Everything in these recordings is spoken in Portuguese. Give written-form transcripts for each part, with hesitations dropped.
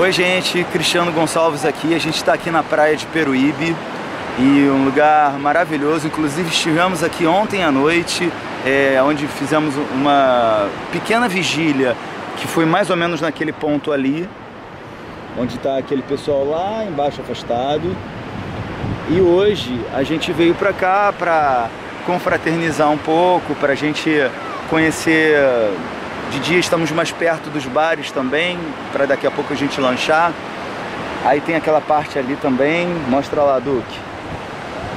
Oi gente, Cristiano Gonçalves aqui, a gente está aqui na praia de Peruíbe e um lugar maravilhoso, inclusive estivemos aqui ontem à noite, onde fizemos uma pequena vigília, que foi mais ou menos naquele ponto ali, onde está aquele pessoal lá embaixo afastado, e hoje a gente veio para cá para confraternizar um pouco, para a gente conhecer. De dia estamos mais perto dos bares também, para daqui a pouco a gente lanchar. Aí tem aquela parte ali também, mostra lá, Duque.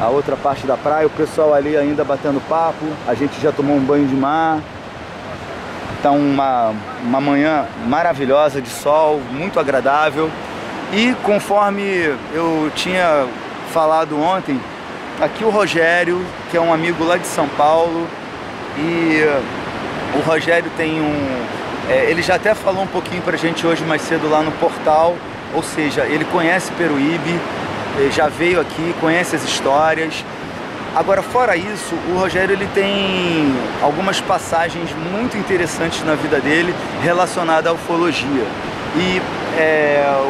A outra parte da praia, o pessoal ali ainda batendo papo. A gente já tomou um banho de mar. Tá uma manhã maravilhosa de sol, muito agradável. E conforme eu tinha falado ontem, aqui o Rogério, que é um amigo lá de São Paulo, e o Rogério tem ele já até falou um pouquinho pra gente hoje mais cedo lá no portal, ou seja, ele conhece Peruíbe, já veio aqui, conhece as histórias. Agora, fora isso, o Rogério ele tem algumas passagens muito interessantes na vida dele relacionadas à ufologia. E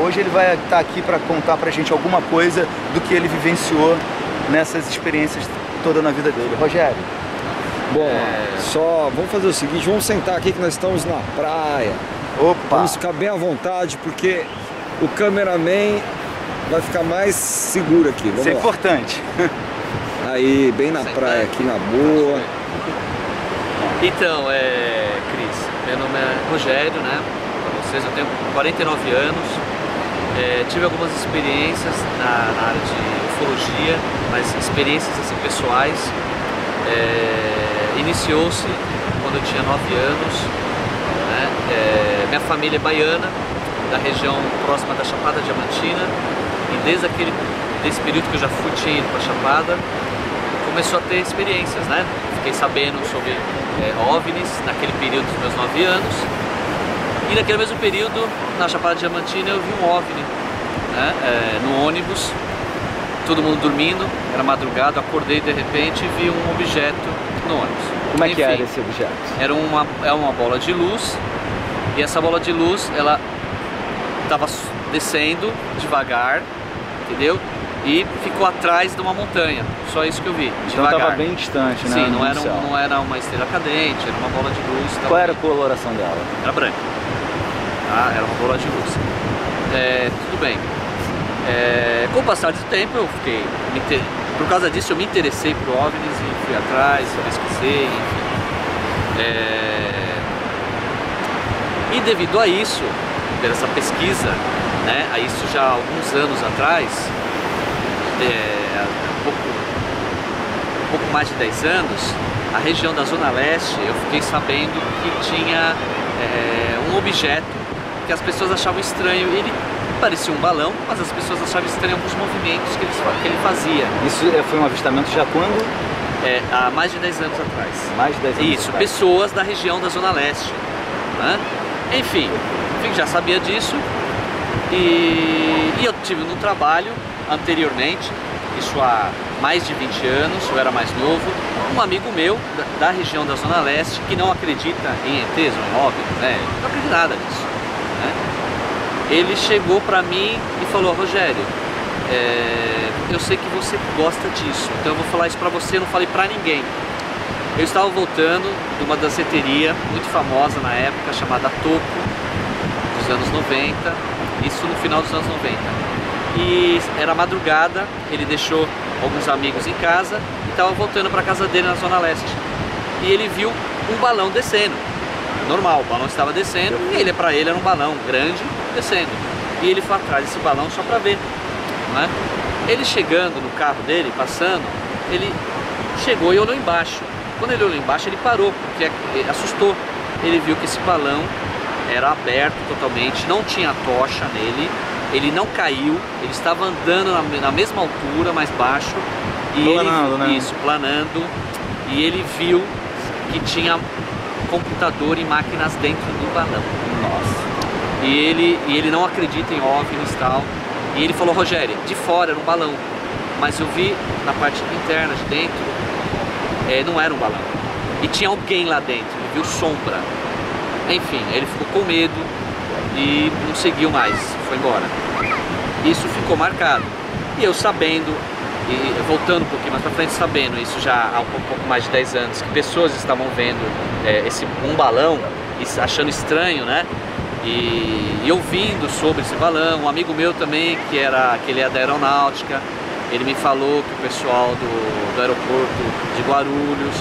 hoje ele vai estar aqui para contar pra gente alguma coisa do que ele vivenciou nessas experiências toda na vida dele. Rogério. Bom, só vamos fazer o seguinte, vamos sentar aqui que nós estamos na praia. Opa! Vamos ficar bem à vontade porque o cameraman vai ficar mais seguro aqui. Vamos Isso é lá. importante. Aí, bem na praia aqui, na boa. Então, Cris, meu nome é Rogério, né? Para vocês, eu tenho 49 anos. Tive algumas experiências na área de ufologia, mas experiências assim, pessoais. Iniciou-se quando eu tinha 9 anos, né? Minha família é baiana, da região próxima da Chapada Diamantina, e desde desse período que eu já tinha ido para a Chapada, começou a ter experiências, né? Fiquei sabendo sobre OVNIs naquele período dos meus 9 anos, e naquele mesmo período, na Chapada Diamantina, eu vi um OVNI, né? No ônibus, todo mundo dormindo, era madrugada, acordei de repente e vi um objeto no ônibus. Como é que Enfim, era esse objeto? Era uma bola de luz, e essa bola de luz, ela estava descendo devagar, entendeu? E ficou atrás de uma montanha, só isso que eu vi, Então devagar. estava bem distante, né? Sim, não era uma estrela cadente, era uma bola de luz. Qual era a coloração dela? Era branca, tá? Era uma bola de luz. Tudo bem. Com o passar do tempo eu fiquei, por causa disso eu me interessei por OVNIs e fui atrás, pesquisei, enfim. E devido a isso, por essa pesquisa, né, a isso já há alguns anos atrás, um pouco mais de 10 anos, a região da Zona Leste, eu fiquei sabendo que tinha um objeto que as pessoas achavam estranho. Ele parecia um balão, mas as pessoas achavam estranho alguns movimentos que ele fazia. Isso foi um avistamento já quando? Há mais de 10 anos atrás. Mais de 10 anos Isso, atrás. pessoas da região da Zona Leste, né? Enfim, já sabia disso, e eu tive no trabalho anteriormente, isso há mais de 20 anos, eu era mais novo, um amigo meu da região da Zona Leste que não acredita em ETs ou em OVNIs, né? Não acredita em nada disso, né? Ele chegou pra mim e falou: Rogério, eu sei que você gosta disso, então eu vou falar isso pra você, não falei pra ninguém. Eu estava voltando de uma danceteria muito famosa na época, chamada Toco, dos anos 90, isso no final dos anos 90. E era madrugada, ele deixou alguns amigos em casa e estava voltando para casa dele na Zona Leste. E ele viu um balão descendo, normal, o balão estava descendo, e para ele era um balão grande descendo. E ele foi atrás desse balão só para ver, né? Ele chegando no carro dele, passando, ele chegou e olhou embaixo. Quando ele olhou embaixo, ele parou, porque assustou. Ele viu que esse balão era aberto totalmente, não tinha tocha nele, ele não caiu, ele estava andando na mesma altura, mais baixo, e planando, né? Isso, planando, e ele viu que tinha computador e máquinas dentro do balão. Nossa. E ele não acredita em OVNIs e tal, e ele falou: Rogério, de fora era um balão, mas eu vi na parte interna, de dentro, não era um balão, e tinha alguém lá dentro, ele viu sombra. Enfim, ele ficou com medo e não seguiu mais, foi embora. Isso ficou marcado. E eu sabendo, e voltando um pouquinho mais para frente, sabendo isso já há um pouco mais de 10 anos, que pessoas estavam vendo um balão e achando estranho, né? E ouvindo sobre esse balão. Um amigo meu também, que ele é da aeronáutica, ele me falou que o pessoal do aeroporto de Guarulhos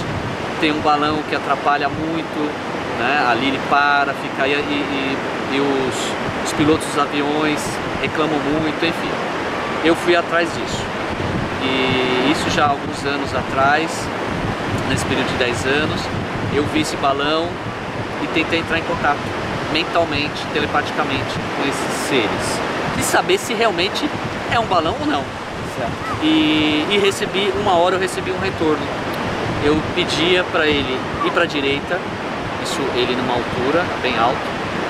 tem um balão que atrapalha muito, né? Ali ele para, fica aí e os pilotos dos aviões reclamam muito, enfim. Eu fui atrás disso. E isso já há alguns anos atrás, nesse período de 10 anos, eu vi esse balão e tentei entrar em contato mentalmente, telepaticamente com esses seres e saber se realmente é um balão ou não. Certo. E recebi, uma hora eu recebi um retorno. Eu pedia para ele ir para a direita, isso ele numa altura bem alta,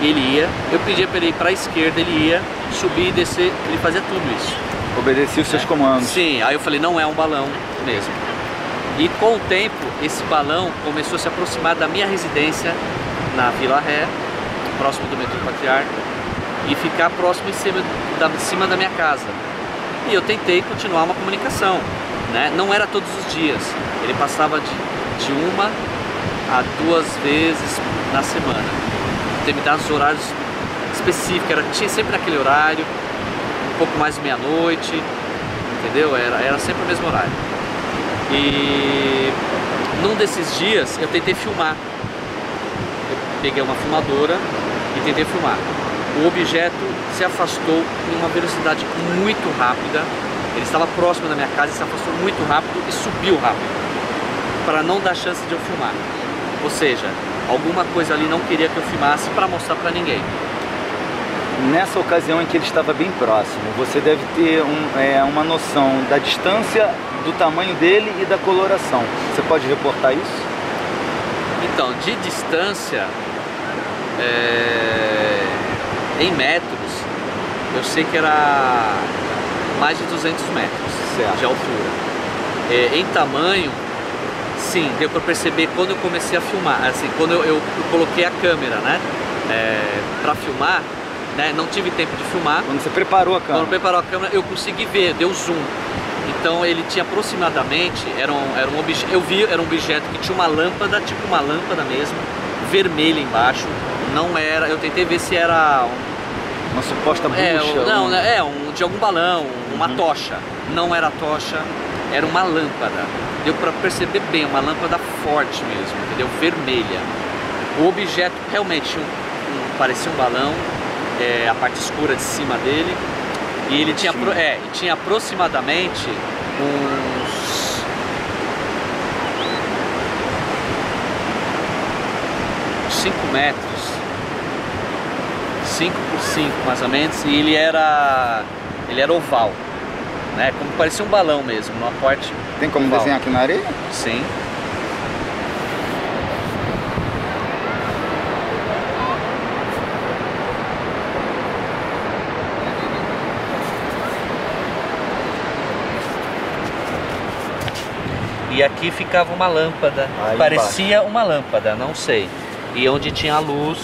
ele ia. Eu pedia para ele ir para a esquerda, ele ia, subir e descer, ele fazia tudo isso. Obedecia os seus comandos. Sim, aí eu falei, não é um balão mesmo. E com o tempo, esse balão começou a se aproximar da minha residência na Vila Ré, próximo do metrô Patriarca, e ficar próximo em cima da minha casa. E eu tentei continuar uma comunicação, né? Não era todos os dias, ele passava de 1 a 2 vezes na semana. Determinados horários específicos, tinha sempre naquele horário, um pouco mais meia-noite, entendeu? Era sempre o mesmo horário. E num desses dias eu tentei filmar. Eu peguei uma filmadora e tentei filmar. O objeto se afastou em uma velocidade muito rápida. Ele estava próximo da minha casa e se afastou muito rápido e subiu rápido, para não dar chance de eu filmar. Ou seja, alguma coisa ali não queria que eu filmasse para mostrar para ninguém. Nessa ocasião em que ele estava bem próximo, você deve ter uma noção da distância, do tamanho dele e da coloração. Você pode reportar isso? Então, de distância, em metros, eu sei que era mais de 200 metros de altura. Em tamanho, sim, deu para perceber quando eu comecei a filmar, assim, quando eu coloquei a câmera, né, para filmar, né, não tive tempo de filmar. Quando você preparou a câmera? Quando preparou a câmera, eu consegui ver, deu zoom. Então ele tinha aproximadamente, era um objeto, eu vi, era um objeto que tinha uma lâmpada, tipo uma lâmpada mesmo, vermelha embaixo. Não era, eu tentei ver se era uma suposta bucha. Não, de algum balão, uma tocha. Não era tocha, era uma lâmpada. Deu para perceber bem, uma lâmpada forte mesmo, entendeu? Vermelha. O objeto realmente parecia um balão, a parte escura de cima dele. E ele tinha aproximadamente uns 5 metros, 5 por 5 mais ou menos, e ele era oval, né? Como parecia um balão mesmo, numa parte. Tem como oval. Desenhar aqui na areia? Sim. E aqui ficava uma lâmpada, parecia uma lâmpada, não sei. E onde tinha a luz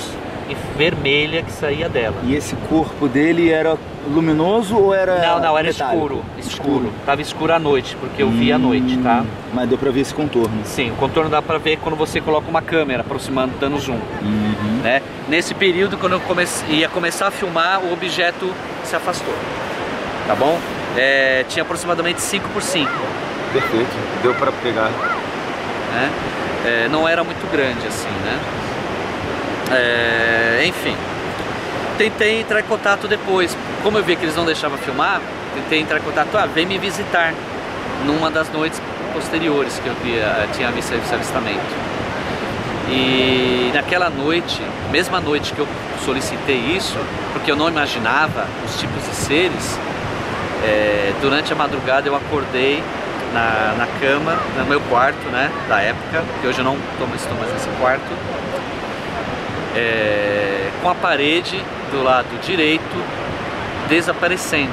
vermelha que saía dela. E esse corpo dele era luminoso ou era Não, era metálico? escuro. Tava escuro à noite, porque eu vi à noite, tá? Mas deu pra ver esse contorno? Sim, o contorno dá pra ver quando você coloca uma câmera aproximando, dando zoom. Né? Nesse período, quando eu ia começar a filmar, o objeto se afastou, tá bom? Tinha aproximadamente 5 por 5. Perfeito, deu para pegar. Não era muito grande assim, né? Enfim, tentei entrar em contato depois. Como eu vi que eles não deixavam filmar, tentei entrar em contato, vem me visitar numa das noites posteriores que eu tinha visto esse avistamento. E naquela noite, mesma noite que eu solicitei isso, porque eu não imaginava os tipos de seres, durante a madrugada eu acordei na cama, no meu quarto, né, da época, que hoje eu não estou mais nesse quarto, com a parede do lado direito desaparecendo.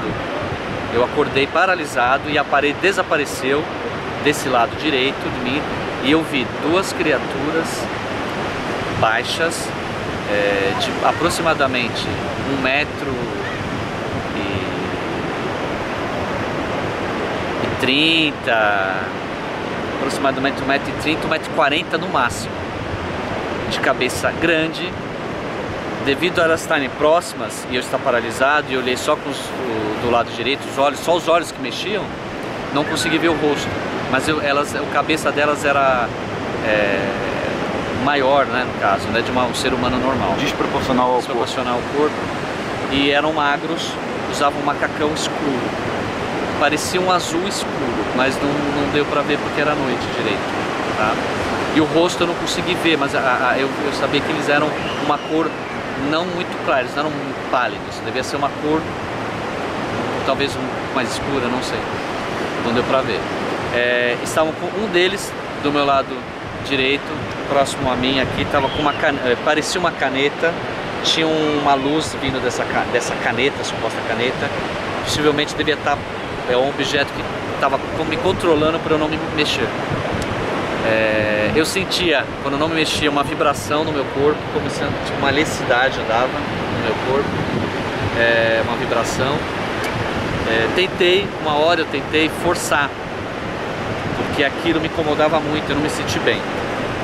Eu acordei paralisado e a parede desapareceu desse lado direito de mim e eu vi 2 criaturas baixas, de aproximadamente 1,30 m, aproximadamente 1,30 m, 1,40 m no máximo, de cabeça grande. Devido a elas estarem próximas e eu estar paralisado e eu olhei só do lado direito, só os olhos que mexiam, não consegui ver o rosto, mas a cabeça delas era maior, né, no caso, né, de um ser humano normal. Desproporcional ao corpo. E eram magros, usavam um macacão escuro. Parecia um azul escuro, mas não deu pra ver porque era noite direito, tá? E o rosto eu não consegui ver, mas eu sabia que eles eram uma cor não muito clara, eles não eram pálidos, devia ser uma cor talvez mais escura, não sei, não deu pra ver. Estavam com um deles do meu lado direito, próximo a mim aqui, tava com uma parecia uma caneta, tinha uma luz vindo dessa caneta, suposta caneta, possivelmente devia estar um objeto que estava me controlando para eu não me mexer. Eu sentia, quando eu não me mexia, uma vibração no meu corpo, como se uma eletricidade andava no meu corpo, uma vibração. Uma hora eu tentei forçar, porque aquilo me incomodava muito, eu não me senti bem,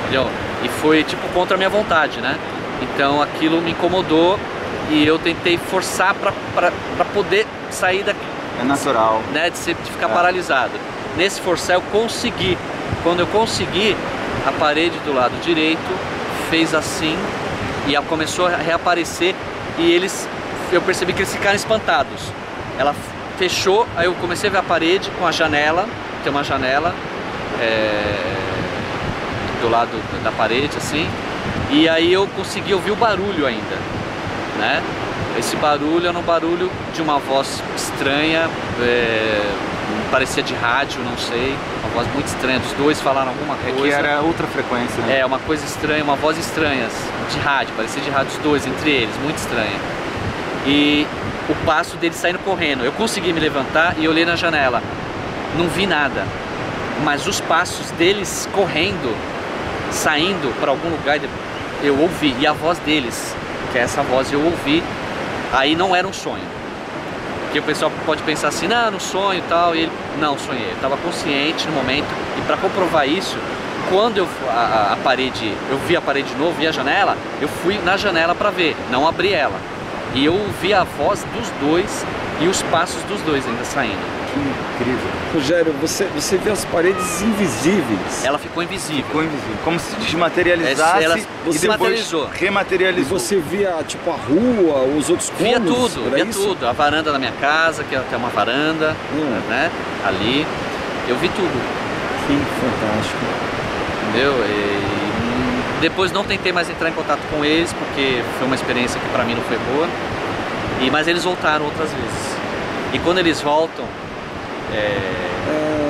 entendeu? E foi tipo contra a minha vontade, né? Então aquilo me incomodou e eu tentei forçar para poder sair daqui. É natural, né? De ficar paralisado. Nesse forçar eu consegui. Quando eu consegui, a parede do lado direito fez assim e ela começou a reaparecer e eu percebi que eles ficaram espantados. Ela fechou, aí eu comecei a ver a parede com a janela, tem uma janela do lado da parede assim, e aí eu consegui ouvir o barulho ainda, né? Esse barulho era um barulho de uma voz estranha, parecia de rádio, não sei, uma voz muito estranha, dos dois falaram alguma coisa. Que era ultra frequência, né? Uma coisa estranha, uma voz estranha, de rádio, parecia de rádio, os dois, entre eles, muito estranha. E o passo deles saindo correndo, eu consegui me levantar e olhei na janela, não vi nada, mas os passos deles correndo, saindo para algum lugar, eu ouvi, e a voz deles, que é essa voz, eu ouvi. Aí não era um sonho, porque o pessoal pode pensar assim, não, no sonho e tal, e ele, não, sonhei, eu estava consciente no momento, e para comprovar isso, quando eu vi a parede de novo, vi a janela, eu fui na janela para ver, não abri ela, e eu ouvi a voz dos dois e os passos dos dois ainda saindo. Que incrível. Rogério, você vê as paredes invisíveis. Ela ficou invisível. Ficou invisível, como se desmaterializasse ela e desmaterializou. depois rematerializou. E você via tipo a rua, os outros cômodos? Via tudo, a varanda da minha casa, que é uma varanda, né, ali, eu vi tudo. Que fantástico. Entendeu? E depois não tentei mais entrar em contato com eles, porque foi uma experiência que pra mim não foi boa, mas eles voltaram outras vezes. E quando eles voltam,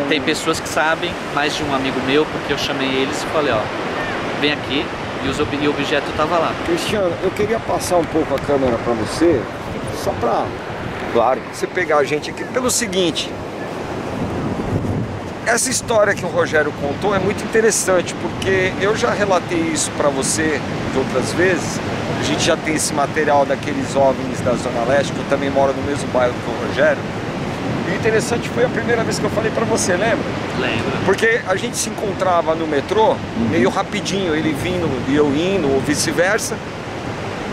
tem pessoas que sabem, mais de um amigo meu, porque eu chamei eles e falei, ó, vem aqui, e o objeto estava lá. Cristiano, eu queria passar um pouco a câmera para você, só para, claro, você pegar a gente aqui, pelo seguinte, essa história que o Rogério contou é muito interessante, porque eu já relatei isso para você de outras vezes, a gente já tem esse material daqueles OVNIs da Zona Leste, que eu também moro no mesmo bairro que o Rogério. E o interessante foi a primeira vez que eu falei pra você, lembra? Lembro. Porque a gente se encontrava no metrô, meio rapidinho, ele vindo e eu indo, ou vice-versa.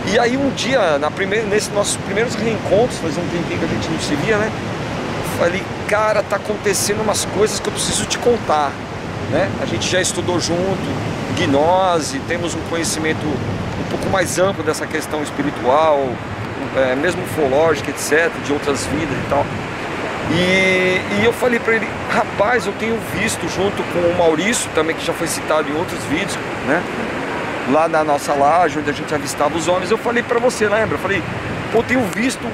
E aí um dia, nesses nossos primeiros reencontros, fazia um tempinho que a gente não se via, né? Falei, cara, tá acontecendo umas coisas que eu preciso te contar, né? A gente já estudou junto, gnose, temos um conhecimento um pouco mais amplo dessa questão espiritual, mesmo ufológica, etc., de outras vidas e tal. E eu falei pra ele, rapaz, eu tenho visto junto com o Maurício, também, que já foi citado em outros vídeos, né? Lá na nossa laje, onde a gente avistava os homens, eu falei pra você, lembra? Eu falei, pô, eu tenho visto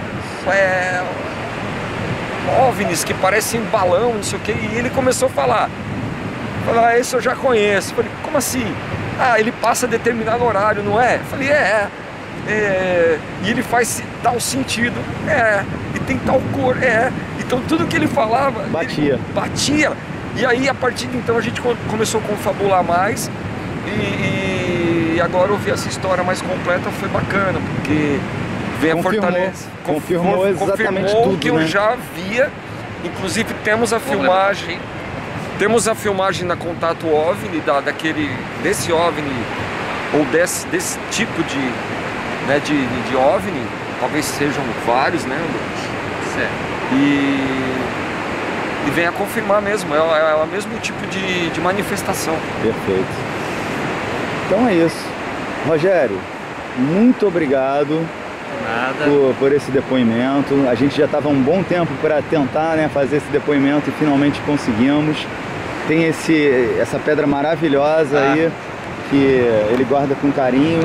OVNIs que parecem balão, não sei o que, e ele começou a falar, esse eu já conheço. Eu falei, como assim? Ah, ele passa a determinado horário, não é? Eu falei, e ele faz tal sentido, e tem tal cor, Então tudo que ele falava, batia. E aí, a partir de então, a gente começou a confabular mais, e E agora ouvir essa história mais completa foi bacana, porque veio a Fortaleza. Confirmou exatamente tudo, que eu já via. Inclusive temos a filmagem. Temos a filmagem na Contato OVNI, desse OVNI, ou desse tipo de, né, de OVNI, talvez sejam vários, né? Certo. E vem a confirmar mesmo, é o mesmo tipo de manifestação. Perfeito. Então é isso. Rogério, muito obrigado. Nada. Por esse depoimento. A gente já estava um bom tempo para tentar, né, fazer esse depoimento e finalmente conseguimos. Tem essa pedra maravilhosa aí, que ele guarda com carinho.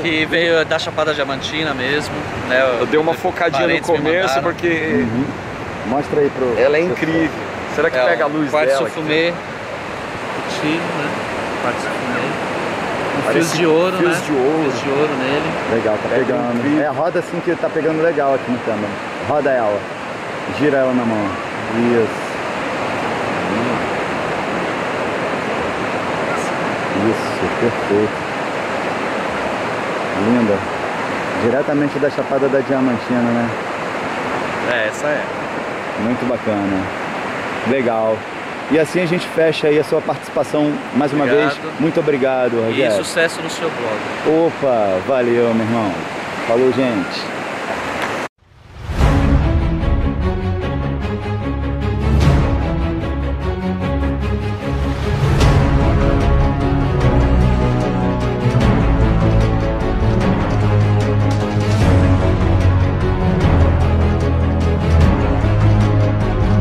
Que veio da Chapada Diamantina mesmo, né? Eu dei uma focadinha no começo porque... Mostra aí pro... Ela é incrível. Será que pega a luz dela? Quartzo fumê, curtido, né? Quartzo fumê. Fios de ouro, fios né? de ouro. Fios de ouro nele. Legal, tá pegando. É a roda assim que tá pegando legal aqui no câmera. Roda ela. Gira ela na mão. Isso. Isso, perfeito. Linda. Diretamente da Chapada da Diamantina, né? Essa é. Muito bacana. Legal. E assim a gente fecha aí a sua participação mais uma vez. Muito obrigado, Rogério. E sucesso no seu blog. Opa, valeu, meu irmão. Falou, gente.